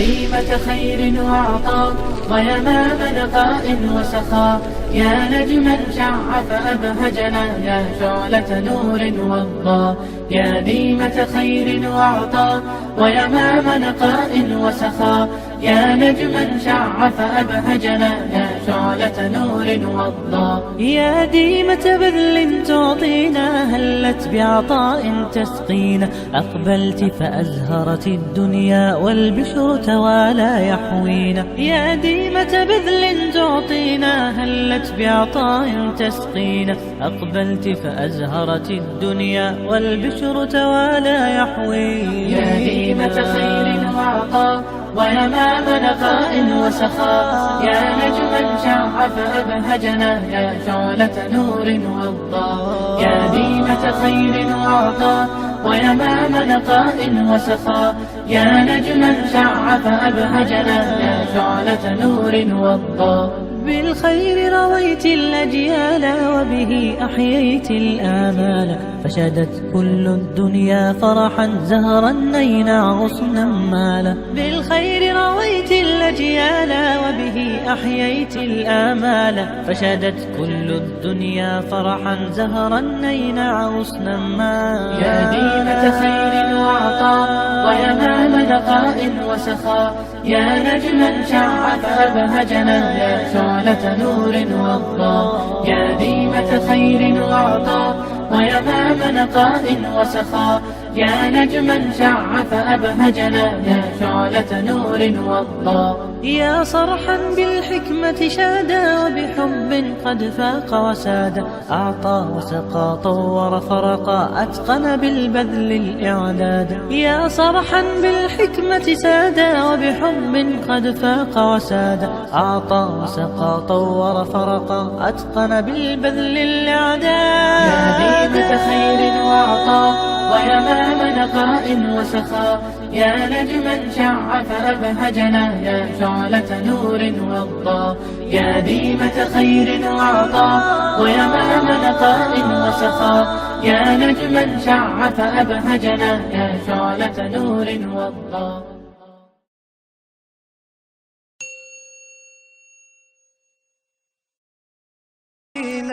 ديمة خير وعطاء ويمام نقاء وسخاء، يا نجما شع فأبهجنا، يا شعلة نور وضاء. يا ديمة خير وعطاء ويمام نقاء وسخاء، يا نجما شع فأبهجنا، يا شعلة نور وضاء. يا ديمة بذل تعطينا، هلت بعطاء تسقينا، أقبلت فأزهرت الدنيا والبشر توالى يحوينا. يا ديمة بذل تعطينا، هلت بعطاء تسقينا، أقبلت فأزهرت الدنيا والبشر توالى يحوينا. يا ديمة خير وعطاء ويمام نقاء وسخاء، يا نجما شع فأبهجنا، يا شعلة نور وضاء. يا ديمة خير وعطاء ويمام نقاء وسخاء، يا نجما شع فأبهجنا، يا شعلة نور وضاء. بالخير رويت الأجيال وبه أحييت الآمال، فشدت كل الدنيا فرحا زهرا نينا غصنا مالا. بالخير رويت الأجيال وبه أحييت الآمال، فشدت كل الدنيا فرحا زهرا نينا غصنا مالا. يا ديمة خير وعطاء ويمام نقاء وسخاء، يا نجما شع فأبهجنا، يا شعلة نور وضاء. يا ديمة خير وعطاء ويمام نقاء وسخاء، يا نجما شع فأبهجنا، يا شعلة نور وضاء. يا صرحا بالحكمة شادا وبحب قد فاق وسادا، أعطى وسقى طور فرقا أتقن بالبذل الإعداد. يا صرحا بالحكمة سادا وبحب قد فاق وسادا، أعطى وسقى طور فرقا أتقن بالبذل الإعداد. يا ديمة خير وعطاء ويمام نقاء وسخاء، يا نجما شع فأبهجنا، يا شعلة نور وضاء. يا ديمة خير وعطاء ويمام نقاء وسخاء، يا نجما شع فأبهجنا، يا شعلة نور وضاء.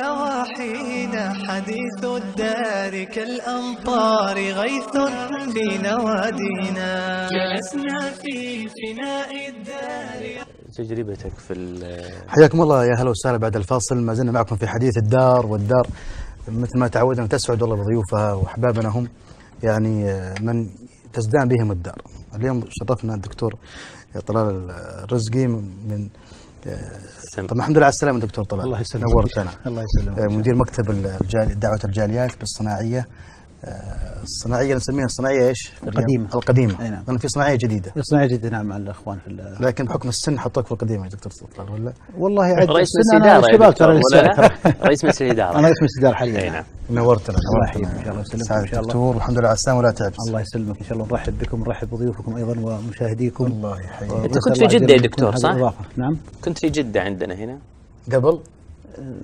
نواحينا حديث الدار كالأمطار غيث في نوادينا، جلسنا في فناء الدار. تجربتك في حياكم الله، يا هلا وسهلا. بعد الفاصل ما زلنا معكم في حديث الدار، والدار مثل ما تعودنا تسعد والله بضيوفها وأحبابنا هم يعني من تزدان بهم الدار. اليوم شرفنا الدكتور طلال الرزقي من طبعا الحمد لله على السلامة دكتور طلال. الله يسلمك. نورتنا. الله يسلمك. مدير مكتب دعوة الجاليات بالصناعية. الصناعية نسميها الصناعية ايش؟ القديمة. اي نعم. لأن في صناعية جديدة. صناعية جديدة نعم مع الأخوان في لكن بحكم السن حطوك في القديمة يا دكتور طلال ولا؟ والله عد رئيس السن مجلس أنا الإدارة شباب ترى رئيس مجلس الإدارة. أنا رئيس مجلس الإدارة حاليا. اي نعم. نورتنا. الله يحييك إن شاء الله ويسلمك إن شاء الله. دكتور والحمد لله على السلامة ولا تعبس. الله يسلمك إن شاء الله. نرحب بكم ونرحب بضيوفكم أيضا ومشاهديكم. الله يحييك. أنت كنت في جدة يا دكتور صح؟ نعم. كنت في جدة عندنا هنا قبل؟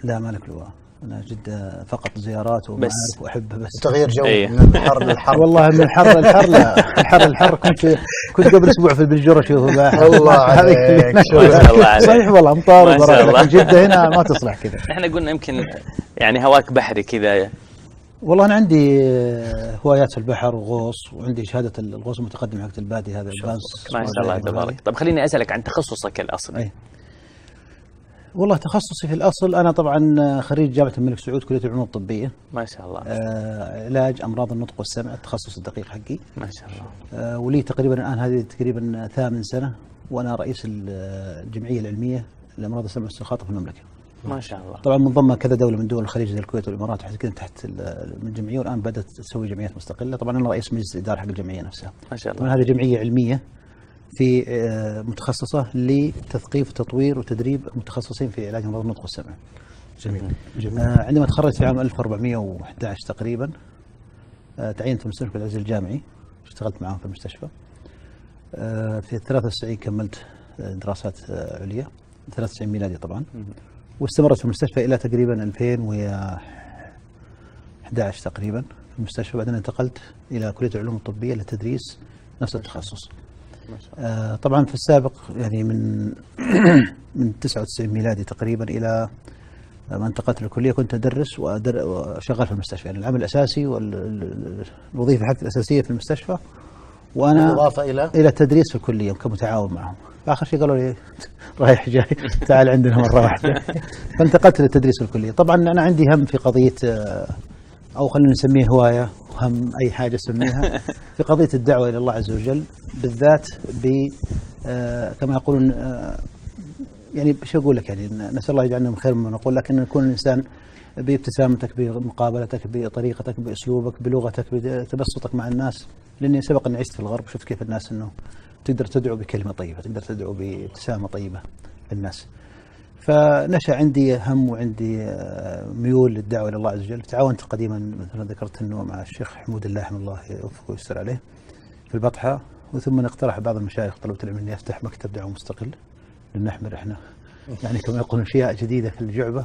لا ما لك لواء. أنا جدة فقط زيارات ومعارف وأحبها بس. تغيير جو أيه. من الحر للحر. والله من الحر للحر لا الحر كنت قبل أسبوع في البلجورة شوفوا الله عليك. ما شاء الله عليك. صحيح والله أمطار ما شاء وبرد، الله. لكن جدة هنا ما تصلح كذا. احنا قلنا يمكن يعني هواك بحري كذا. والله أنا عندي هوايات في البحر وغوص، وعندي شهادة الغوص المتقدم حقت البادي هذا البانس. ما شاء الله تبارك. طب خليني أسألك عن تخصصك الأصلي. أي. والله تخصصي في الأصل أنا طبعا خريج جامعة الملك سعود كلية العلوم الطبية. ما شاء الله. علاج أمراض النطق والسمع التخصص الدقيق حقي. ما شاء الله. ولي تقريبا الآن هذه تقريبا 8 سنة وأنا رئيس الجمعية العلمية لأمراض السمع والخاطر في المملكة. ما شاء الله. طبعا منضمة كذا دولة من دول الخليج زي الكويت والإمارات وحتى كذا تحت الجمعية، والآن بدأت تسوي جمعيات مستقلة. طبعا أنا رئيس مجلس الإدارة حق الجمعية نفسها. ما شاء الله. طبعا هذه جمعية علمية في متخصصة لتثقيف وتطوير وتدريب متخصصين في علاج أمراض النطق والسمع. جميل. عندما تخرجت في عام 1411 تقريبا تعينت في مستشفى العز الجامعي، اشتغلت معهم في المستشفى. في 93 كملت دراسات عليا 93 ميلادي طبعا، واستمرت في المستشفى إلى تقريبا 2011 تقريبا في المستشفى. بعدين انتقلت إلى كلية العلوم الطبية لتدريس نفس التخصص. طبعا في السابق يعني من من 99 ميلادي تقريبا إلى ما انتقلت للكلية كنت أدرس وشغال في المستشفى، يعني العمل الأساسي والوظيفة حقتي الأساسية في المستشفى، وأنا بالإضافة إلى التدريس في الكلية كمتعاون معهم. آخر شيء قالوا لي رايح جاي تعال عندنا مرة واحدة، فانتقلت للتدريس في الكلية. طبعا أنا عندي هم في قضية، أو خلينا نسميه هواية، وهم أي حاجة سميها، في قضية الدعوة إلى الله عز وجل، بالذات كما يقولون، يعني شو أقول لك، يعني نسأل الله يجعلنا من خير مما نقول، لكن يكون الإنسان بابتسامتك، بمقابلتك، بطريقتك، بأسلوبك، بلغتك، بتبسطك مع الناس. لأني سبق أن عشت في الغرب وشفت كيف الناس أنه تقدر تدعو بكلمة طيبة، تقدر تدعو بابتسامة طيبة للناس. فنشأ عندي هم وعندي ميول للدعوة إلى الله عز وجل. تعاونت قديما مثل ما ذكرت أنه مع الشيخ حمود الله رحمه الله يوفقه ويستر عليه في البطحة، وثم اقترح بعض المشايخ طلبة العلم أني أفتح مكتب دعوة مستقل لنحمل إحنا يعني كما يقولون أشياء جديدة في الجعبة.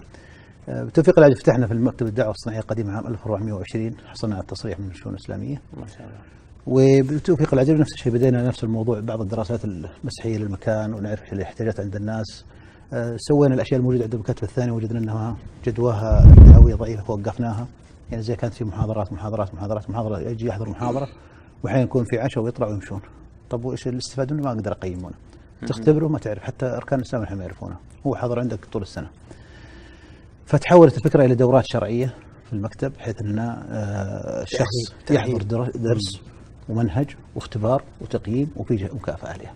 بتوفيق الله فتحنا في المكتب الدعوة الصناعية القديم عام 1420، حصلنا على التصريح من الشؤون الإسلامية ما شاء الله. وبتوفيق الله نفس الشيء بدينا نفس الموضوع، بعض الدراسات المسحية للمكان ونعرف ايش الاحتياجات عند الناس. سوينا الأشياء الموجودة عند المكاتب الثانية، وجدنا أنها جدواها الدعوية ضعيفة فوقفناها. يعني زي كانت في محاضرة يجي يحضر محاضرة وحين يكون في عشاء ويطلع ويمشون. طب وإيش الاستفادة منه؟ ما أقدر أقيمونه. تختبره ما تعرف، حتى أركان الإسلام ما يعرفونه، هو حاضر عندك طول السنة. فتحولت الفكرة إلى دورات شرعية في المكتب، بحيث أن الشخص يحضر درس ومنهج واختبار وتقييم وفي مكافأة عليها.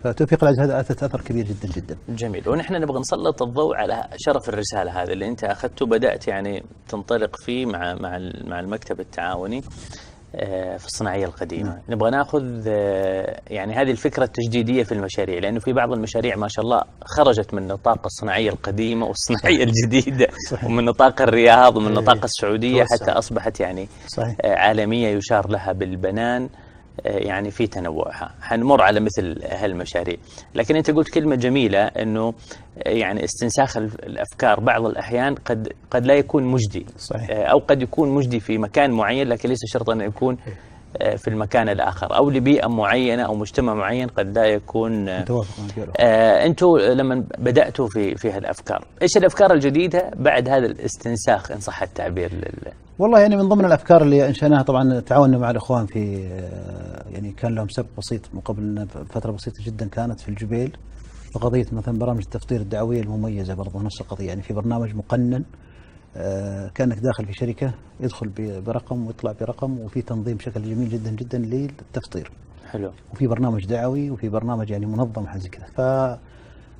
فتوفيق العزيز هذا أتت أثر كبير جدا جدا. جميل. ونحن نبغى نسلط الضوء على شرف الرسالة هذا اللي أنت أخذته، بدأت يعني تنطلق فيه مع المكتب التعاوني في الصناعية القديمة. نبغى ناخذ يعني هذه الفكرة التجديدية في المشاريع، لأنه في بعض المشاريع ما شاء الله خرجت من نطاق الصناعية القديمة والصناعية الجديدة، ومن نطاق الرياض ومن نطاق السعودية حتى أصبحت يعني عالمية يشار لها بالبنان يعني في تنوعها. حنمر على مثل هالمشاريع، لكن أنت قلت كلمة جميلة أنه يعني استنساخ الأفكار بعض الأحيان قد لا يكون مجدي. صحيح. أو قد يكون مجدي في مكان معين، لكن ليس شرطا أن يكون في المكان الآخر، أو لبيئة معينة أو مجتمع معين قد لا يكون. أنتوا لما بدأتوا في هالأفكار، إيش الأفكار الجديدة بعد هذا الاستنساخ إن صح التعبير والله يعني من ضمن الأفكار اللي أنشأناها، طبعا تعاوننا مع الإخوان في يعني كان لهم سبق بسيط مقابل فترة بسيطة جدا كانت في الجبيل، وقضية مثلا برامج التفطير الدعوية المميزة برضه نفس القضية. يعني في برنامج مقنن، كأنك داخل في شركة، يدخل برقم ويطلع برقم، وفي تنظيم بشكل جميل جدا جدا للتفطير. حلو. وفي برنامج دعوي وفي برنامج يعني منظم حاجة زي كذا. ف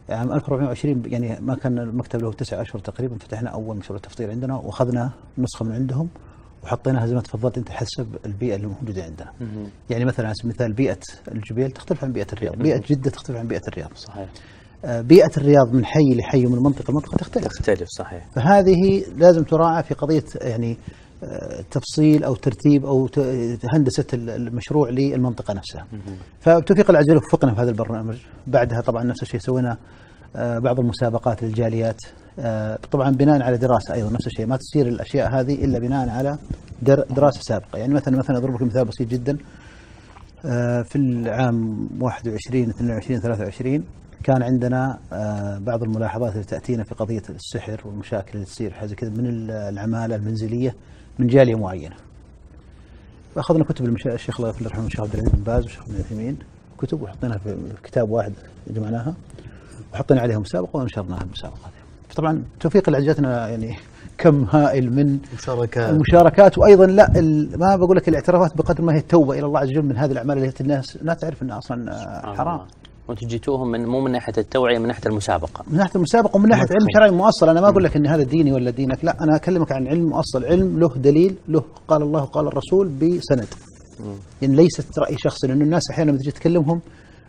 يعني 1420 يعني ما كان المكتب له 9 أشهر تقريبا، فتحنا أول مشروع تفطير عندنا، وأخذنا نسخة من عندهم وحطيناها زي ما تفضلت أنت حسب البيئة اللي موجودة عندنا. يعني مثلا على سبيل المثال بيئة الجبيل تختلف عن بيئة الرياض، بيئة جدة تختلف عن بيئة الرياض. صحيح. بيئة الرياض من حي لحي ومن منطقة لمنطقة تختلف. صحيح. فهذه لازم تراعى في قضية يعني تفصيل أو ترتيب أو هندسة المشروع للمنطقة نفسها. فبتوفيق العزيز وفقنا في هذا البرنامج. بعدها طبعا نفس الشيء سوينا بعض المسابقات للجاليات، طبعا بناء على دراسة أيضا نفس الشيء. ما تصير الأشياء هذه إلا بناء على دراسة سابقة. يعني مثلا أضرب لكم مثال بسيط جدا. في العام 21 22 23 كان عندنا بعض الملاحظات اللي تأتينا في قضية السحر والمشاكل اللي تصير حاجة كذا من العمالة المنزلية من جالية معينة. فأخذنا كتب الشيخ الله يرحمه الشيخ عبد العزيز بن باز والشيخ ابن عثيمين، كتب وحطيناها في كتاب واحد جمعناها وحطينا عليها مسابقة ونشرناها المسابقات. طبعا توفيق العجاتنا يعني كم هائل من المشاركات، وايضا لا ما بقول لك الاعترافات بقدر ما هي التوبه الى الله عز وجل من هذه الاعمال اللي الناس لا تعرف انها اصلا حرام. وانتم جيتوهم مو من ناحيه التوعيه، من ناحيه المسابقه. من ناحيه المسابقه ومن ناحيه علم شرعي مؤصل. انا ما اقول لك ان هذا ديني ولا دينك، لا انا اكلمك عن علم مؤصل، علم له دليل، له قال الله وقال الرسول بسند. يعني ليست راي شخصي، لانه الناس احيانا لما تجي تكلمهم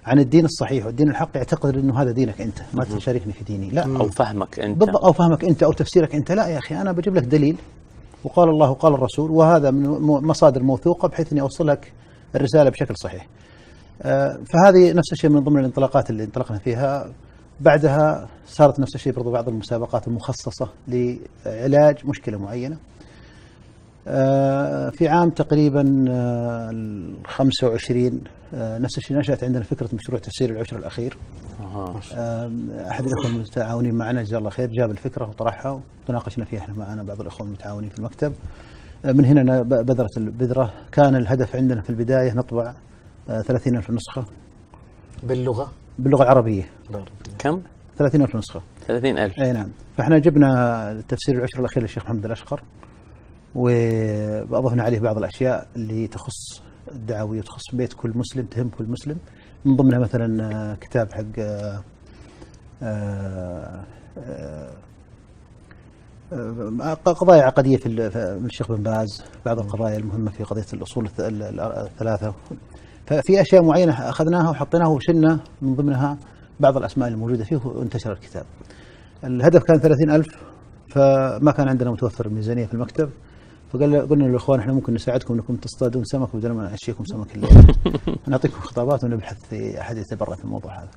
عن الدين الصحيح والدين الحق يعتقد انه هذا دينك انت، ما تشاركني في ديني. لا، او فهمك انت بالضبط، او فهمك انت او تفسيرك انت. لا يا اخي، انا بجيب لك دليل وقال الله وقال الرسول، وهذا من مصادر موثوقه بحيث اني اوصلك الرساله بشكل صحيح. فهذه نفس الشيء من ضمن الانطلاقات اللي انطلقنا فيها. بعدها صارت نفس الشيء برضو بعض المسابقات المخصصه لعلاج مشكله معينه. في عام تقريبا 25 نفس الشيء نشأت عندنا فكرة مشروع تفسير العشر الأخير. أحد الأخوة المتعاونين معنا جزاه الله خير جاب الفكرة وطرحها وتناقشنا فيها احنا معنا بعض الأخوة المتعاونين في المكتب. من هنا بذرت البذرة. كان الهدف عندنا في البداية نطبع 30,000 نسخة باللغة العربية. كم؟ 30,000 نسخة. 30,000. أي نعم. فإحنا جبنا تفسير العشر الأخير للشيخ محمد الأشقر، وأضفنا عليه بعض الأشياء اللي تخص الدعوية وتخص بيت كل مسلم، تهم كل مسلم. من ضمنها مثلا كتاب حق قضايا عقدية في الشيخ بن باز، بعض القضايا المهمة في قضية الأصول الثلاثة. ففي أشياء معينة أخذناها وحطيناها وشلنا من ضمنها بعض الأسماء الموجودة فيه وانتشر الكتاب. الهدف كان 30,000، فما كان عندنا متوفر الميزانية في المكتب، قلنا للإخوان احنا ممكن نساعدكم انكم تصطادون سمك بدل ما نعشيكم سمك الليل. نعطيكم خطابات ونبحث في أحد يتبرع في الموضوع هذا.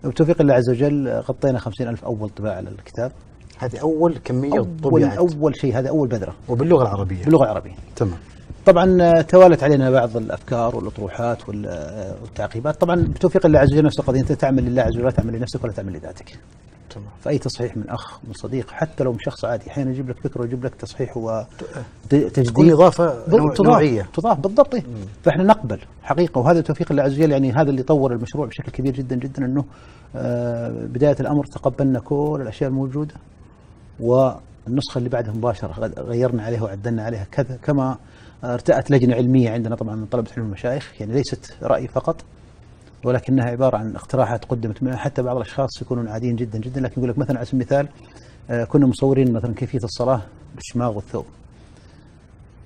وبتوفيق الله عز وجل غطينا 50,000 أول طباعة للكتاب. هذه أول كمية طبعت. أول شيء، هذا أول بذرة. وباللغة العربية. باللغة العربية. تمام. طبعا توالت علينا بعض الأفكار والأطروحات والتعقيبات. طبعا بتوفيق الله عز وجل نفس القضية، أنت تعمل لله عز وجل، لا تعمل لنفسك ولا تعمل لذاتك. تمام. فأي تصحيح من أخ من صديق حتى لو من شخص عادي أحيانا يجيب لك فكرة ويجيب لك تصحيح وتجديد، تكون إضافة نوعية تضاف بالضبط. فإحنا نقبل حقيقة، وهذا توفيق الله عز وجل. يعني هذا اللي طور المشروع بشكل كبير جدا جدا، أنه بداية الأمر تقبلنا كل الأشياء الموجودة، والنسخة اللي بعدها مباشرة غيرنا عليها وعدلنا عليها كذا، كما ارتأت لجنة علمية عندنا طبعا من طلبة علم المشايخ، يعني ليست رأي فقط ولكنها عبارة عن اقتراحات قدمت منها. حتى بعض الأشخاص يكونون عاديين جدا جدا، لكن يقول لك مثلا على سبيل المثال كنا مصورين مثلا كيفية الصلاة بالشماغ والثوب،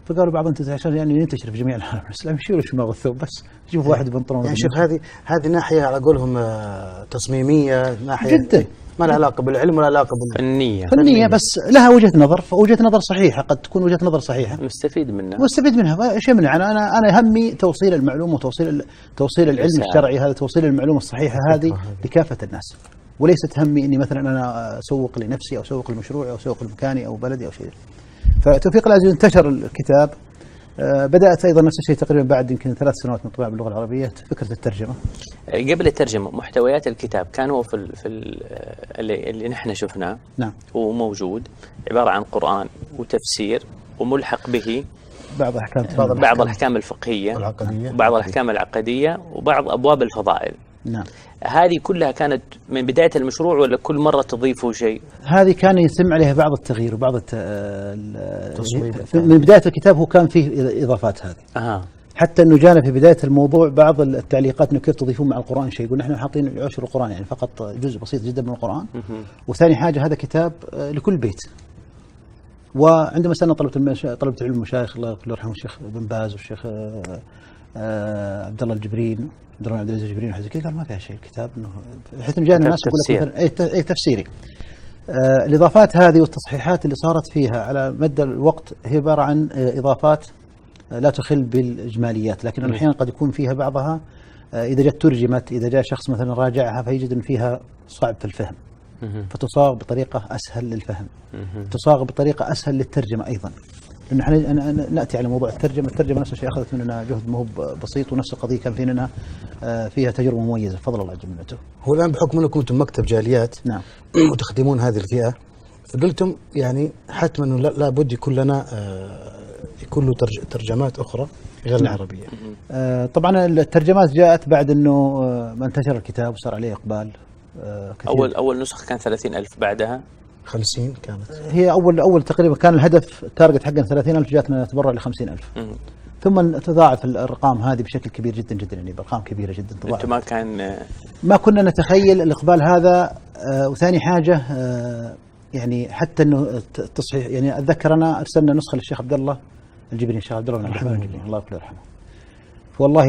فقالوا بعض انت عشان يعني ينتشر في جميع العالم الإسلامي شيلوا الشماغ والثوب بس، شوفوا واحد بنطلون. يعني شوف هذه ناحية على قولهم تصميمية، ناحية جدا ما لها علاقة بالعلم ولا علاقة فنية، بس لها وجهة نظر، وجهة نظر صحيحة، قد تكون وجهة نظر صحيحة مستفيد منها شيء منها. أنا همي توصيل المعلومة وتوصيل العلم الشرعي، هذا توصيل المعلومة الصحيحة هذه لكافة الناس، وليست همي إني مثلا أنا أسوق لنفسي أو أسوق لمشروعي أو أسوق لمكاني أو بلدي أو شيء. فتوفيق العزيز انتشر الكتاب. بدأت أيضا نفس الشيء تقريبا بعد يمكن 3 سنوات من طباعة باللغة العربية فكرة الترجمة. قبل الترجمة محتويات الكتاب كان هو في اللي نحن شفناه. نعم. هو موجود عبارة عن قرآن وتفسير وملحق به بعض الأحكام الفقهية والعقدية، وبعض الأحكام العقدية وبعض أبواب الفضائل. نعم. هذه كلها كانت من بداية المشروع ولا كل مرة تضيفوا شيء؟ هذه كان يتم عليها بعض التغيير وبعض من بداية الكتاب هو كان فيه إضافات هذه. حتى أنه جانا في بداية الموضوع بعض التعليقات أنه كيف تضيفون مع القرآن شيء. يقول نحن حاطين عشر القرآن يعني فقط جزء بسيط جدا من القرآن. وثاني حاجة هذا كتاب لكل بيت. وعندما سألنا طلبة علم المشايخ الله يرحمه الشيخ بن باز والشيخ عبد الله الجبرين عبد العزيز الجبرين وحزي كذا، قال ما فيها شيء الكتاب، انه بحيث انه جانا ناس يقول لك اي تفسيري. الاضافات هذه والتصحيحات اللي صارت فيها على مدى الوقت هي عباره عن اضافات لا تخل بالاجماليات، لكن احيانا قد يكون فيها بعضها اذا جت ترجمت، اذا جاء شخص مثلا راجعها فيجد ان فيها صعب في الفهم، فتصاغ بطريقه اسهل للفهم، تصاغ بطريقه اسهل للترجمه ايضا. لأن احنا نأتي على موضوع الترجمة نفس الشيء أخذت مننا جهد مو بسيط، ونفس القضية كان فينا فيها تجربة مميزة بفضل الله جل وعلا. هو الآن بحكم أنكم أنتم مكتب جاليات نعم وتخدمون هذه الفئة، فقلتم يعني حتما أنه لابد يكون لنا يكون له ترجمات أخرى غير العربية. طبعا الترجمات جاءت بعد أنه ما انتشر الكتاب وصار عليه إقبال كثير. أول نسخة كان 30,000، بعدها 50 كانت هي أول تقريبا كان الهدف التارجت حقنا 30,000، جاتنا تبرع ل 50,000. ثم تضاعف الأرقام هذه بشكل كبير جدا جدا، يعني بأرقام كبيرة جدا تضاعف. أنتم ما كنا نتخيل الإقبال هذا. وثاني حاجة يعني حتى أنه التصحيح، يعني أتذكر أنا أرسلنا نسخة للشيخ عبد الله الجبرين، الشيخ عبد الله بن الرحمن الجبرين الله يرحمه. والله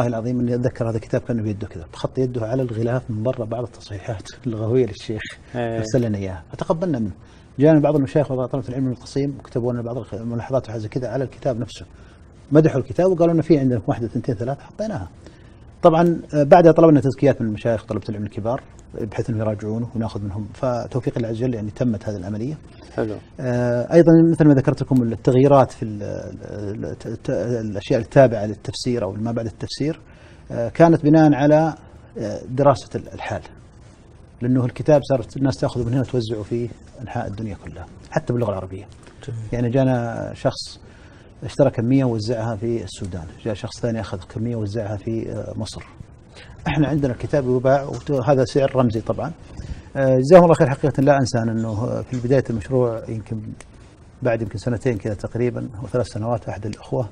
العظيم اني اتذكر هذا الكتاب كان بيده كذا بخط يده على الغلاف من برا بعض التصحيحات اللغويه للشيخ ارسل لنا اياها فتقبلنا منه. جانا بعض المشايخ وطلبه العلم القصيم وكتبوا لنا بعض الملاحظات وحاجه كذا على الكتاب نفسه، مدحوا الكتاب وقالوا لنا في عندنا 1 2 3 حطيناها. طبعا بعدها طلبنا تزكيات من المشايخ طلبة العلم الكبار بحيث انه يراجعونه وناخذ منهم، فتوفيق الله عز وجل يعني تمت هذه العمليه. حلو. ايضا مثل ما ذكرت لكم التغييرات في الاشياء التابعه للتفسير او ما بعد التفسير كانت بناء على دراسه الحال، لانه الكتاب صارت الناس تاخذه من هنا وتوزعه في انحاء الدنيا كلها حتى باللغه العربيه. يعني جانا شخص اشترى كميه ووزعها في السودان، جاء شخص ثاني اخذ كميه ووزعها في مصر. احنا عندنا الكتاب يباع وهذا سعر رمزي طبعا. جزاهم الله خير. حقيقه لا انسى انه في بدايه المشروع يمكن بعد يمكن سنتين كذا تقريبا او 3 سنوات احد الاخوه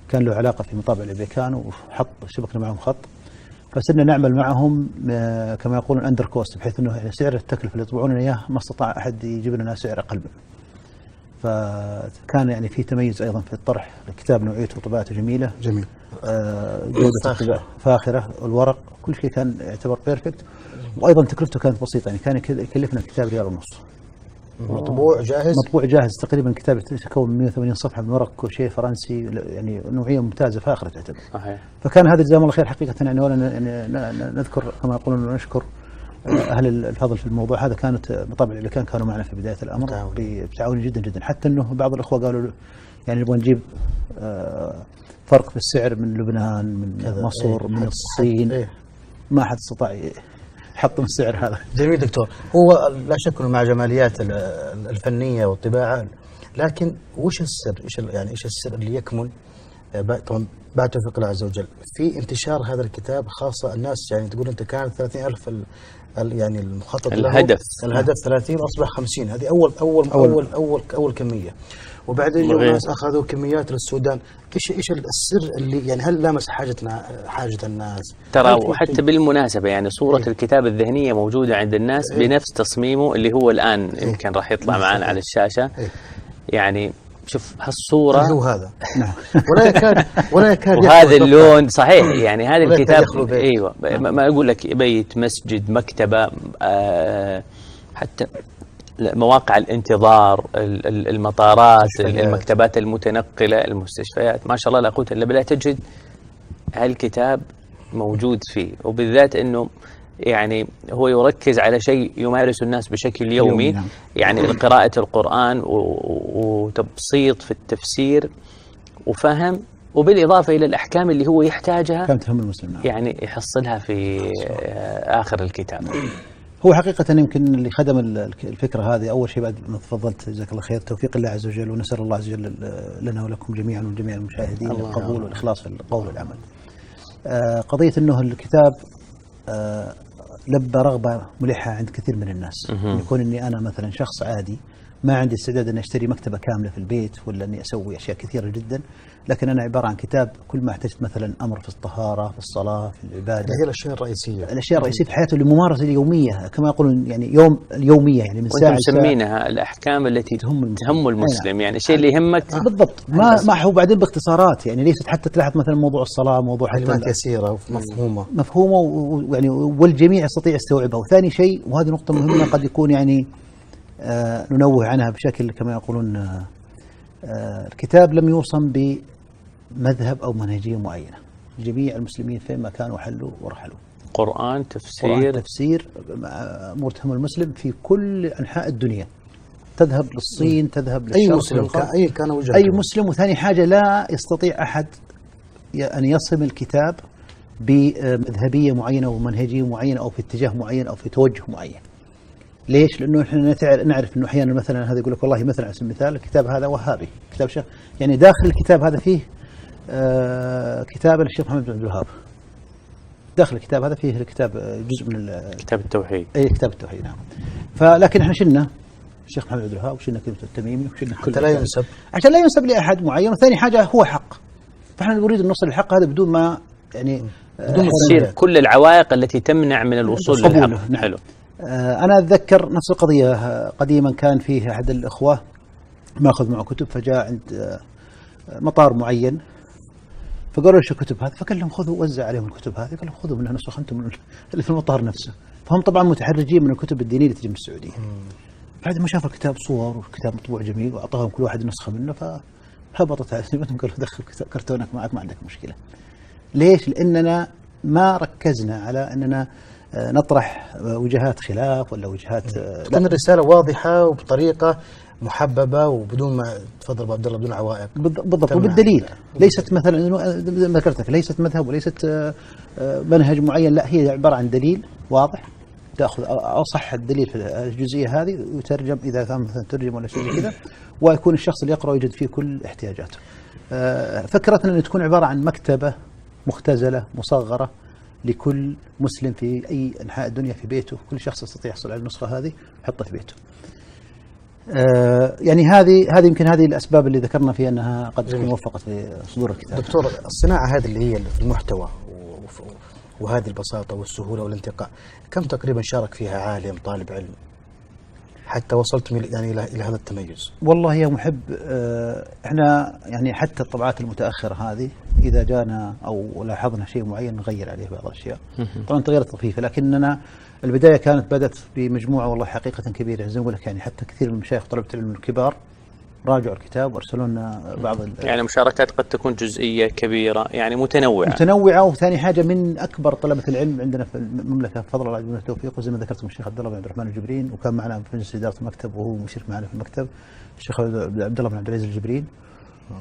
كان له علاقه في مطابع الامريكان وحط شبكنا معهم خط، فصرنا نعمل معهم كما يقولون اندر كوست، بحيث انه يعني سعر التكلفه اللي يطبعون لنا اياه ما استطاع احد يجيب لنا سعر اقل منه. فكان يعني في تميز ايضا في الطرح، الكتاب نوعيته وطباعته جميله. جميل. جودة الطباعة فاخرة، الورق كل شيء كان يعتبر بيرفكت، وايضا تكلفته كانت بسيطه، يعني كان يكلفنا الكتاب $1.50. مطبوع جاهز؟ مطبوع جاهز تقريبا. كتاب يتكون من 180 صفحه من ورق كوشيه فرنسي، يعني نوعيه ممتازه فاخره تعتبر. صحيح. فكان هذا جزاهم الله خير حقيقه. يعني اولا نذكر كما يقولون ونشكر اهل الفضل في الموضوع هذا. كانت مطابع الامريكان كانوا معنا في بدايه الامر بتعاون جدا جدا، حتى انه بعض الاخوه قالوا يعني نبغى نجيب فرق في السعر من لبنان، من مصر، من الصين. ما حد استطاع يحط من السعر هذا. جميل دكتور. هو لا شك انه مع جماليات الفنيه والطباعه، لكن وش السر؟ ايش السر اللي يكمن طبعا بعد توفيق الله عز وجل في انتشار هذا الكتاب، خاصه الناس يعني تقول انت كانت 30,000 يعني المخطط الهدف 30 اصبح 50. هذه اول كميه، وبعدين الناس اخذوا كميات للسودان. ايش السر اللي يعني هل لامس حاجه الناس؟ ترى وحتى بالمناسبه يعني صوره الكتاب الذهنيه موجوده عند الناس بنفس تصميمه اللي هو الان يمكن راح يطلع معنا على الشاشه. يعني شوف هالصوره هو هذا ولا يكاد وهذا اللون صحيح. يعني هذا الكتاب ايوه ما اقول لك بيت، مسجد، مكتبه، حتى مواقع الانتظار، المطارات، المكتبات المتنقله، المستشفيات، ما شاء الله لا قوه الا بالله تجد هالكتاب موجود فيه. وبالذات انه يعني هو يركز على شيء يمارس الناس بشكل يومي. يعني قراءة القرآن وتبسيط في التفسير وفهم، وبالإضافة إلى الأحكام اللي هو يحتاجها كم تهم المسلم يعني يحصلها في آخر الكتاب. هو حقيقة يمكن اللي خدم الفكرة هذه أول شيء بعد ما تفضلت جزاك الله خير توفيق الله عز وجل، ونسأل الله عز وجل لنا ولكم جميعا وجميع المشاهدين القبول والإخلاص في القول والعمل. قضية أنه الكتاب لبى رغبة ملحة عند كثير من الناس. يكون أني أنا مثلا شخص عادي ما عندي استعداد أن أشتري مكتبة كاملة في البيت ولا أني أسوي أشياء كثيرة جدا، لكن أنا عبارة عن كتاب كل ما احتجت مثلا أمر في الطهارة، في الصلاة، في العبادة، هي الأشياء الرئيسية، الأشياء الرئيسية في حياته لممارسة اليومية كما يقولون، يعني اليومية، يعني من ساعة مسمينها الأحكام التي تهم المسلم. يعني الشيء اللي يهمك بالضبط. ما هو بعدين باختصارات، يعني ليست حتى تلاحظ مثلا موضوع الصلاة موضوع حتى كثيرة مفهومة ويعني والجميع يستطيع يستوعبها. وثاني شيء وهذه نقطة مهمة قد يكون يعني ننوه عنها بشكل كما يقولون الكتاب لم يوصم بمذهب أو منهجية معينة. جميع المسلمين فيما كانوا حلوا ورحلوا. قرآن تفسير أمور تهم المسلم في كل أنحاء الدنيا، تذهب للصين، تذهب للشرق، أي مسلم كان وجهه، أي مسلم. وثاني حاجة لا يستطيع أحد أن يصم الكتاب بمذهبية معينة أو منهجية معينة أو في اتجاه معين أو في توجه معين. ليش؟ لأنه احنا نعرف أنه أحيانا مثلا هذا يقول لك والله مثلا على سبيل المثال الكتاب هذا وهابي، كتاب شيخ، يعني داخل الكتاب هذا فيه كتاب للشيخ محمد بن عبد الوهاب، داخل الكتاب هذا فيه الكتاب جزء من كتاب التوحيد. أي كتاب التوحيد، نعم. فلكن احنا شلنا الشيخ محمد بن عبد الوهاب وشلنا كلمة التميمي وشلنا حتى لا ينسب، عشان لا ينسب لأحد معين. وثاني حاجة هو حق، فاحنا نريد أن نوصل للحق هذا بدون ما يعني بدون تصير كل العوائق التي تمنع من الوصول للحق. نعم. حلو. أنا أتذكر نفس القضية قديما، كان فيه أحد الإخوة ماخذ معه كتب، فجاء عند مطار معين فقالوا له شو الكتب هذه؟ فقال لهم خذوا، وزع عليهم الكتب هذه، قال لهم خذوا منها نسخة أنتم اللي في المطار نفسه. فهم طبعا متحرجين من الكتب الدينية اللي تجي من السعودية. بعد ما شافوا الكتاب صور والكتاب مطبوع جميل وأعطاهم كل واحد نسخة منه، فهبطت عليهم قالوا دخل كرتونك معك ما عندك مشكلة. ليش؟ لأننا ما ركزنا على أننا نطرح وجهات خلاف ولا وجهات تكون الرسالة واضحة وبطريقة محببة وبدون ما تفضل أبو عبد الله بدون عوائق. بالضبط، وبالدليل. ليست مثلا زي ما ذكرت لك، ليست مذهب وليست منهج معين، لا، هي عبارة عن دليل واضح، تأخذ أصح الدليل في الجزئية هذه ويترجم إذا كان مثلا ترجم ولا شيء كذا، ويكون الشخص اللي يقرأ يجد فيه كل احتياجاته. فكرتنا أن تكون عبارة عن مكتبة مختزلة مصغرة لكل مسلم في أي أنحاء الدنيا في بيته، كل شخص يستطيع يحصل على النسخة هذه يحطها في بيته. يعني هذه يمكن هذه الأسباب اللي ذكرنا فيها أنها قد تكون وفقت في صدور الكتاب. دكتور، الصناعة هذه اللي هي في المحتوى وهذه البساطة والسهولة والانتقاء، كم تقريبا شارك فيها عالم طالب علم حتى وصلتم يعني إلى هذا التميز؟ والله يا محب، احنا يعني حتى الطبعات المتأخرة هذه إذا جانا أو لاحظنا شيء معين نغير عليه بعض الأشياء. طبعا تغيرت طفيفة، لكننا البداية بدأت بمجموعة والله حقيقة كبيرة. زي ما أقول لك يعني حتى كثير من المشايخ طلبة العلم الكبار راجعوا الكتاب وارسلوا لنا بعض يعني مشاركات قد تكون جزئية كبيرة، يعني متنوعة. وثاني حاجة من أكبر طلبة العلم عندنا في المملكة بفضل الله عز وجل وزي ما ذكرتم الشيخ عبد الله بن عبد الرحمن الجبرين، وكان معنا في مجلس إدارة المكتب وهو مشرف معنا في المكتب الشيخ عبد الله بن عبد العزيز الجبرين،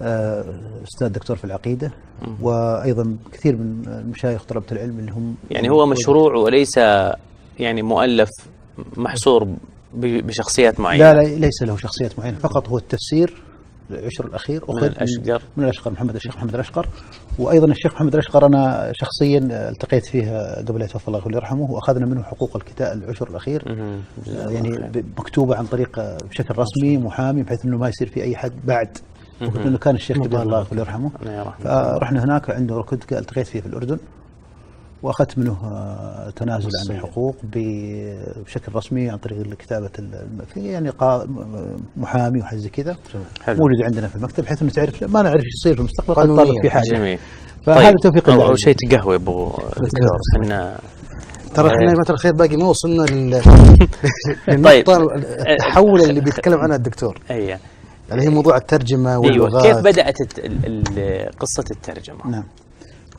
أستاذ دكتور في العقيدة، وأيضا كثير من المشايخ طلبة العلم اللي هم يعني هو مشروع وليس يعني مؤلف محصور بشخصيات معينة. لا ليس له شخصيات معينة، فقط هو التفسير العشر الأخير من الأشقر الشيخ محمد الأشقر. وأيضا الشيخ محمد الأشقر أنا شخصيا التقيت فيه قبل يتوفى الله يرحمه، وأخذنا منه حقوق الكتاب العشر الأخير يعني مكتوبة عن طريق بشكل رسمي محامي، بحيث أنه ما يصير في أي حد بعد، لأنه كان الشيخ كبير الله يرحمه. فرحنا هناك عنده، كنت التقيت فيه في الأردن وأخذت منه تنازل عن الحقوق بشكل رسمي عن طريق كتابة يعني محامي وحاجة زي كذا موجود عندنا في المكتب، بحيث انه تعرف ما نعرف ايش يصير في المستقبل قد طالب في حاجة. جميل. فهذا توفيق الله. أول شيء تقهوى ابو دكتور، احنا ترى احنا ما الخير باقي ما وصلنا طيب التحول اللي بيتكلم عنها الدكتور. ايوه، اللي هي موضوع الترجمة واللغات. كيف بدأت قصة الترجمة؟ نعم،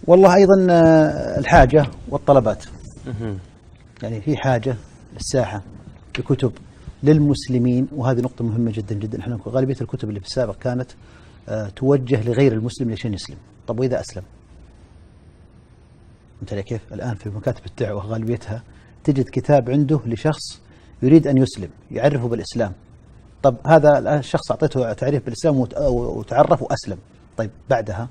والله أيضا الحاجة والطلبات. يعني في حاجة للساحة بكتب للمسلمين، وهذه نقطة مهمة جدا جدا. احنا غالبية الكتب اللي في السابق كانت توجه لغير المسلم لشان يسلم. طب وإذا أسلم؟ أنت كيف الآن في مكاتب الدعوة غالبيتها تجد كتاب عنده لشخص يريد أن يسلم، يعرفه بالإسلام. طب هذا الشخص أعطيته تعريف بالإسلام وتعرف وأسلم، طيب بعدها؟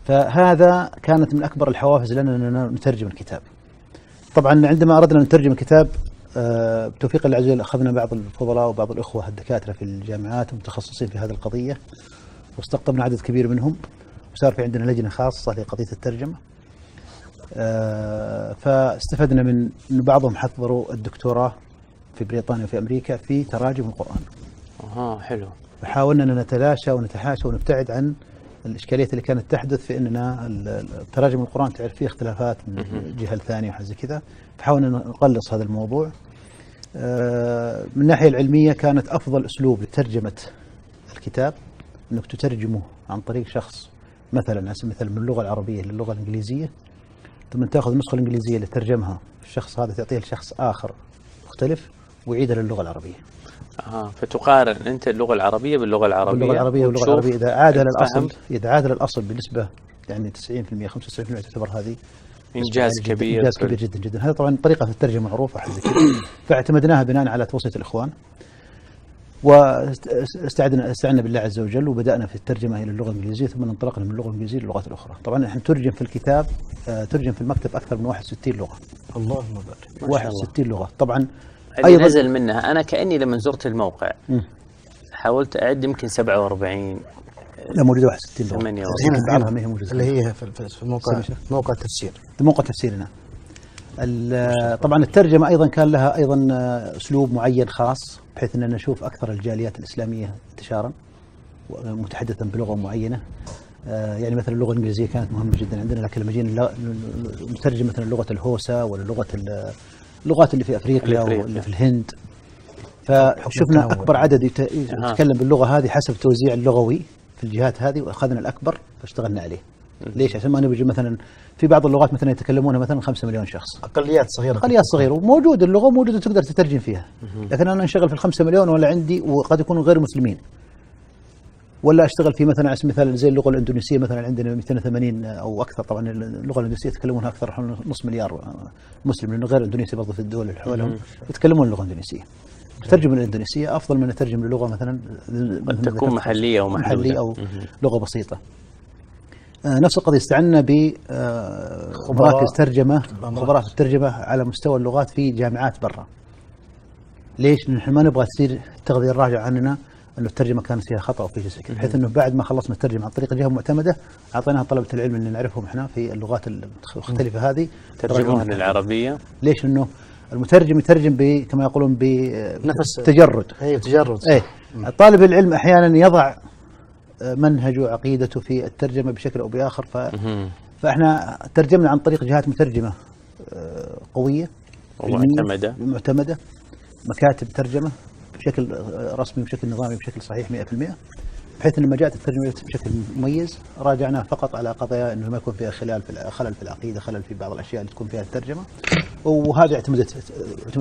فهذا كانت من أكبر الحوافز لنا أننا نترجم الكتاب. طبعا عندما أردنا نترجم الكتاب بتوفيق الله عز وجل أخذنا بعض الفضلاء وبعض الأخوة الدكاترة في الجامعات المتخصصين في هذه القضية، واستقطبنا عدد كبير منهم، وصار في عندنا لجنة خاصة لقضية الترجمة. فاستفدنا من بعضهم حضروا الدكتوراه في بريطانيا وفي أمريكا في تراجم القرآن. حلو. فحاولنا أن نتلاشى ونتحاشى ونبتعد عن الإشكاليات اللي كانت تحدث في أننا تراجم القرآن تعرف فيه اختلافات من الجهة الثانية وحاجة كذا، فحاولنا نقلص هذا الموضوع. من الناحية العلمية كانت أفضل أسلوب لترجمة الكتاب أنك تترجمه عن طريق شخص، مثلا من اللغة العربية للغة الإنجليزية، ثم تأخذ النسخة الإنجليزية اللي ترجمها الشخص هذا تعطيها لشخص آخر مختلف ويعيدها للغة العربية. فتقارن أنت اللغة العربية باللغة العربية واللغة العربية إذا عاد للأصل بنسبة يعني 90% 95% تعتبر هذه إنجاز كبير. إنجاز كبير جدا جدا. هذا طبعا طريقة في الترجمة معروفة حاجة كذا، فاعتمدناها بناء على توصية الإخوان، واستعنا بالله عز وجل وبدأنا في الترجمة إلى اللغة الإنجليزية، ثم انطلقنا من اللغة الإنجليزية للغات الأخرى. طبعا احنا ترجم في الكتاب، ترجم في المكتب أكثر من 61 لغة. اللهم بارك. 61 لغة طبعا. أيضا نزل منها. أنا كأني لما زرت الموقع حاولت أعد يمكن 47. لا موجودة 61 لغة. 48 اللي هي في موقع التفسير. موقع تفسيرنا. طبعا الترجمة أيضا كان لها أيضا أسلوب معين خاص، بحيث أننا نشوف أكثر الجاليات الإسلامية انتشارا متحدثا بلغة معينة. يعني مثلا اللغة الإنجليزية كانت مهمة جدا عندنا، لكن لما جينا نترجم مثلا لغة الهوسة ولا لغة اللغات اللي في أفريقيا واللي في الهند، فشفنا أكبر عدد يتكلم باللغة هذه حسب توزيع اللغوي في الجهات هذه، وأخذنا الأكبر فاشتغلنا عليه. ليش؟ عشان ما نبي مثلا في بعض اللغات مثلا يتكلمونها مثلا 5 مليون شخص، اقليات صغيره. اقليات صغيره، وموجود اللغه موجوده تقدر تترجم فيها. لكن انا انشغل في ال5 مليون ولا عندي وقد يكونوا غير مسلمين، ولا اشتغل في مثلا على سبيل المثال زي اللغه الاندونيسيه مثلا عندنا 280 او اكثر. طبعا اللغه الاندونيسيه يتكلمونها اكثر نص مليار مسلم، لانه غير اندونيسيا برضه في الدول اللي حولهم يتكلمون اللغه الاندونيسيه. ترجم الاندونيسيه افضل من ترجم للغه مثلا قد تكون محليه او محليه او لغه بسيطه. نفس القضيه استعنا بمراكز ترجمه، خبراء في الترجمه على مستوى اللغات في جامعات برا. ليش؟ نحن ما نبغى تصير التغذيه الراجعه عننا انه الترجمه كانت فيها خطا او في شيء كذا، بحيث انه بعد ما خلصنا الترجمه عن طريق جهه معتمده اعطيناها طلبه العلم اللي نعرفهم احنا في اللغات المختلفه هذه ترجموها للعربيه. ليش؟ انه المترجم يترجم كما يقولون نفس تجرد. اي تجرد. طالب العلم احيانا يضع منهجه وعقيدته في الترجمه بشكل او باخر، فاحنا ترجمنا عن طريق جهات مترجمه قويه معتمده، مكاتب ترجمه بشكل رسمي وبشكل نظامي بشكل صحيح 100%، بحيث ان لما جاءت الترجمه بشكل مميز راجعناها فقط على قضايا انه ما يكون فيها خلل في العقيده، خلل في بعض الاشياء اللي تكون فيها الترجمه، وهذه اعتمدت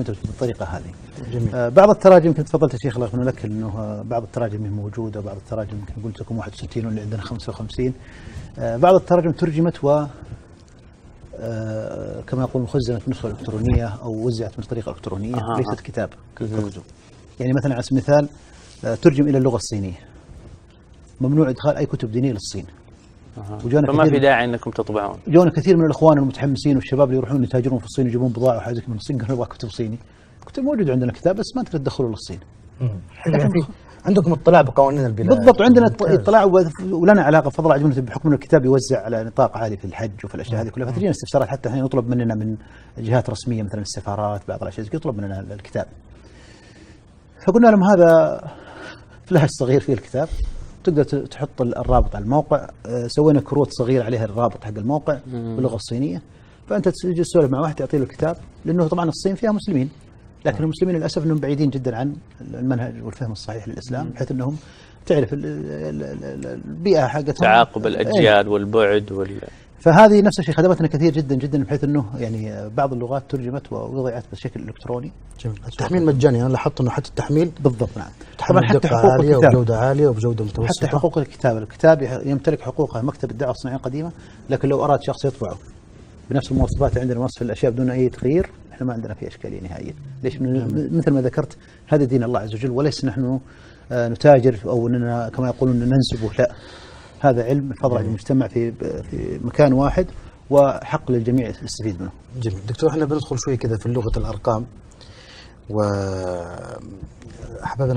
بالطريقه هذه. جميل. بعض التراجم كنت تفضلت يا شيخ الله يغفر لك انه بعض التراجم موجوده، وبعض التراجم يمكن قلت لكم 61 واللي عندنا 55. بعض التراجم ترجمت و كما يقولون خزنت نسخه الكترونيه او وزعت بطريقه الكترونيه، ليست كتاب ككتب. يعني مثلا على سبيل المثال ترجم الى اللغه الصينيه، ممنوع ادخال اي كتب دينيه للصين. فما في داعي انكم تطبعون. جونا كثير من الاخوان المتحمسين والشباب اللي يروحون يتاجرون في الصين يجيبون بضاعه وحاجه من الصين، قالوا نبغى كتب صيني. كتب موجود عندنا كتاب بس ما تقدر تدخله للصين. عندكم اطلاع بقوانين البلاد. بالضبط، عندنا اطلاع ولنا علاقه بفضل عجبنا بحكم انه الكتاب يوزع على نطاق عالي في الحج وفي الاشياء هذه كلها، فتجينا استفسارات حتى الحين يطلب مننا من جهات رسميه مثلا السفارات بعض الاشياء يطلب مننا الكتاب. فقلنا لهم هذا فلاش صغير فيه الكتاب، تقدر تحط الرابط على الموقع. سوينا كروت صغيره عليها الرابط حق الموقع باللغه الصينيه، فانت تجي تسولف مع واحد تعطي له الكتاب، لانه طبعا الصين فيها مسلمين، لكن المسلمين للاسف انهم بعيدين جدا عن المنهج والفهم الصحيح للاسلام، بحيث انهم تعرف البيئه حقتهم، تعاقب الاجيال والبعد فهذه نفس الشيء خدمتنا كثير جدا جدا، بحيث انه يعني بعض اللغات ترجمت ووضعت بشكل الكتروني. جميل. التحميل مجاني، انا لاحظت انه حتى التحميل بالضبط. نعم. طبعا حتى حقوق الكتاب وبجوده عاليه وبجوده متوسطه. حتى حقوق الكتاب يمتلك حقوقها مكتب الدعوه الصناعيه القديمه، لكن لو اراد شخص يطبعه بنفس المواصفات عندنا وصف الاشياء بدون اي تغيير، احنا ما عندنا فيه اشكاليه نهائيا. ليش؟ مثل ما ذكرت هذا دين الله عز وجل، وليس نحن نتاجر او اننا كما يقولون ننسبه، لا، هذا علم بفضل المجتمع في مكان واحد، وحق للجميع يستفيد منه. جميل. دكتور، احنا بندخل شوي كذا في لغه الارقام، واحبابنا